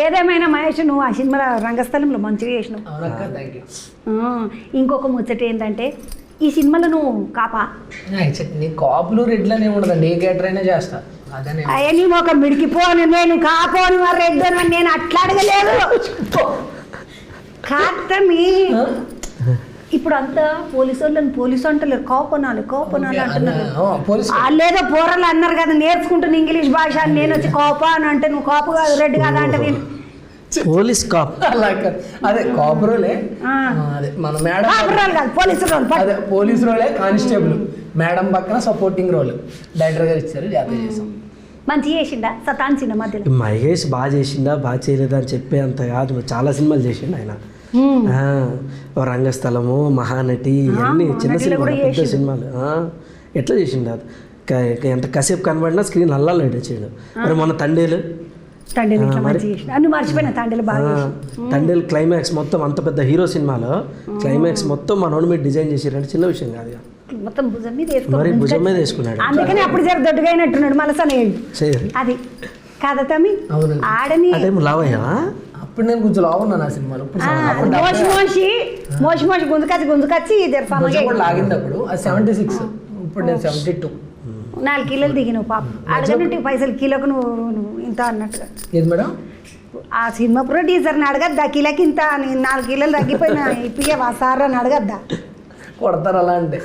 ఏదేమైనా మహేష్ నువ్వు ఆ సినిమా రంగస్థలంలో మంచిగా చేసినావు. ఇంకొక ముచ్చట ఏంటంటే ఈ సినిమాలో నువ్వు కాపా కాపులు రెడ్లనే ఉండదండి, ఏ క్యారెక్టర్ అయినా చేస్తా. అవన్నీ ఒక మిడికిపోను నేను కాపోను రెడ్డు నేను అట్లా అడగలేదు. కాటమి ఇప్పుడు అంతా పోలీసు వాళ్ళని పోలీసు అంటలేరు, కోపనాలు అంటున్నారు. వాళ్ళేదో పోరలు అన్నారు కదా నేర్చుకుంటున్న ఇంగ్లీష్ భాష, నేను వచ్చి కోప అని అంటే నువ్వు కోప కాదు రెడ్డి కాదా అంటే పోలీస్ కాప్ అదే కాపురోలే, అదే మన మేడం కాదు పోలీసు రోలే, కానిస్టేబుల్ మేడం పక్కన సపోర్టింగ్ రోల్ డైరెక్టర్ గారు ఇచ్చారు, జాతర చేసాం. మంచి చేసిండా సతాంచిన మధ్యలో? మహేష్ బాగా చేసిండా బాగా చేయలేదా అని చెప్పే అంత కాదు, చాలా సినిమాలు చేసిండు ఆయన. రంగస్థలము, మహానటి ఇవన్నీ చిన్న సినిమాలు, పెద్ద సినిమాలు ఎట్లా చేసిండు అది. ఎంత కాసేపు కనబడినా స్క్రీన్ అల్లాలి చేయడు. మరి మన తండేలు తండేలు క్లైమాక్స్ మొత్తం అంత పెద్ద హీరో సినిమాలో క్లైమాక్స్ మొత్తం మనోడి మీద డిజైన్ చేసారంటే చిన్న విషయం కాదు. మొత్తం భుజం మీద మరి భుజం మీద వేసుకున్నాడు, అందుకని అప్పుడు జర దొడ్డుగా అయినట్టున్నాడు మలసనే అది కాదా తమ్మి ఆడని అదేమో లావయ్యా. అప్పుడు నేను కొంచెం లావు ఉన్నాను ఆ సినిమాలో. మోసి గుంజుకొచ్చి లాగింది అప్పుడు అది 76, ఇప్పుడు నేను 72. 4 కిలోలు దిగినావు పాప. అడగనట్టు పైసలు కిలోకు నువ్వు ఇంత అన్నట్టుగా. ఏది మేడం? ఆ సినిమా ప్రొడ్యూసర్ని అడగద్దా కిలోకి ఇంత 4 కిలోలు తగ్గిపోయినా ఇప్పియవా సార్ అని అడగద్దా? కొడతారు అలా అంటే.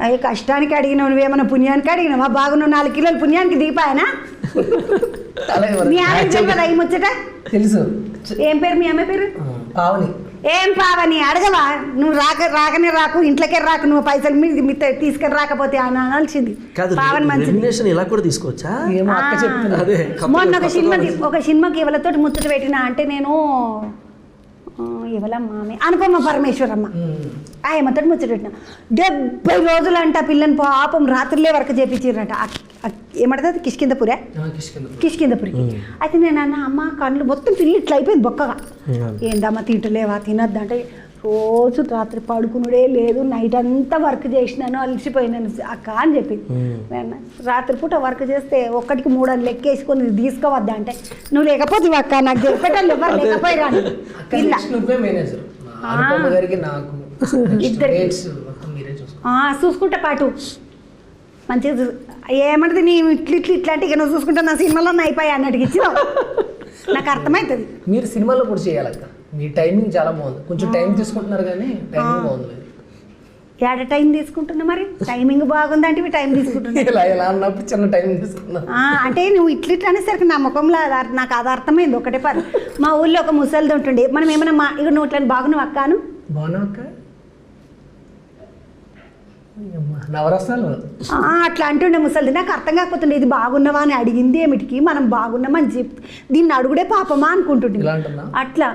అయ్యో కష్టానికి అడిగినావు, నువ్వేమన్నా పుణ్యానికి అడిగినావా? బాగున్నావు 4 కిలోలు పుణ్యానికి దిగిపోయానా? మీ ఆమె చెప్పదా ఈ ముచ్చట? తెలుసు. ఏం పేరు మీ అమ్మాయి పేరు? పావని. ఏం పావని అడగవా? నువ్వు రాకనే రాకు, ఇంట్లోకే రాకు, నువ్వు పైసలు మీద తీసుకొని రాకపోతే అని అనాల్సింది. పావని మంచిది. ఇలా కూడా తీసుకోవచ్చా? మొన్న ఒక సినిమాకి ఎవరితోటి ముచ్చట పెట్టినా అంటే నేను ఎవరమ్మా అనుపమ పరమేశ్వరమ్మ ఏమంతటి ముచ్చట పెట్టిన 70 రోజులు అంట పిల్లని పాపం రాత్రులే వరకు చేపించారట. ఏమంటుంది కిష్కిందపురే, కిష్కిందపురి. అయితే నేను అన్న అమ్మ కళ్ళు మొత్తం పిల్లి ఇట్లా అయిపోయింది బొక్కగా. ఏందమ్మా తింటలేవా తినద్దు అంటే రోజు రాత్రి పడుకునుడే లేదు, నైట్ అంతా వర్క్ చేసినాను అలసిపోయినాను అక్క అని చెప్పింది. రాత్రిపూట వర్క్ చేస్తే ఒక్కటికి 3 అని లెక్కేసుకొని తీసుకోవద్దా అంటే నువ్వు లేకపోతే అక్క నాకు చెప్పేటోళ్ళు ఎవరు లేకపోయిరా చూసుకుంటా పాటు మంచిగా ఏమంటది నీ ఇట్లాంటి ఇక నువ్వు చూసుకుంటా నా సినిమాలో అయిపోయా అన్నట్టుగా ఇచ్చినావు. నాకు అర్థమవుతుంది. మీరు సినిమాలో కూడా చేయాలక్క, మీ టైమింగ్ చాలా బాగుంది. కొంచెం టైం తీసుకుంటున్నారు కానీ టైమింగ్ బాగుంది. ఏడ టైం తీసుకుంటున్నా? మరి టైమింగ్ బాగుంది అంటే టైం తీసుకుంటున్నా చిన్న టైం తీసుకున్నా అంటే నువ్వు ఇట్లా అనేసరికి నా ముఖంలో నాకు అది అర్థమైంది. ఒకటే పని మా ఊళ్ళో ఒక ముసలిది ఉంటుండే, మనం ఏమైనా ఇక నువ్వు ఇట్లా బాగున్నావు అక్కను బాగున్నావు అక్క నవరసాలు అట్లా అంటుండే ముసలిది. నాకు అర్థం కాకపోతుండే ఇది బాగున్నావా అని అడిగింది ఏమిటికి, మనం బాగున్నామని చెప్తే దీన్ని అడుగుడే పాపమా అనుకుంటుండే. అట్లా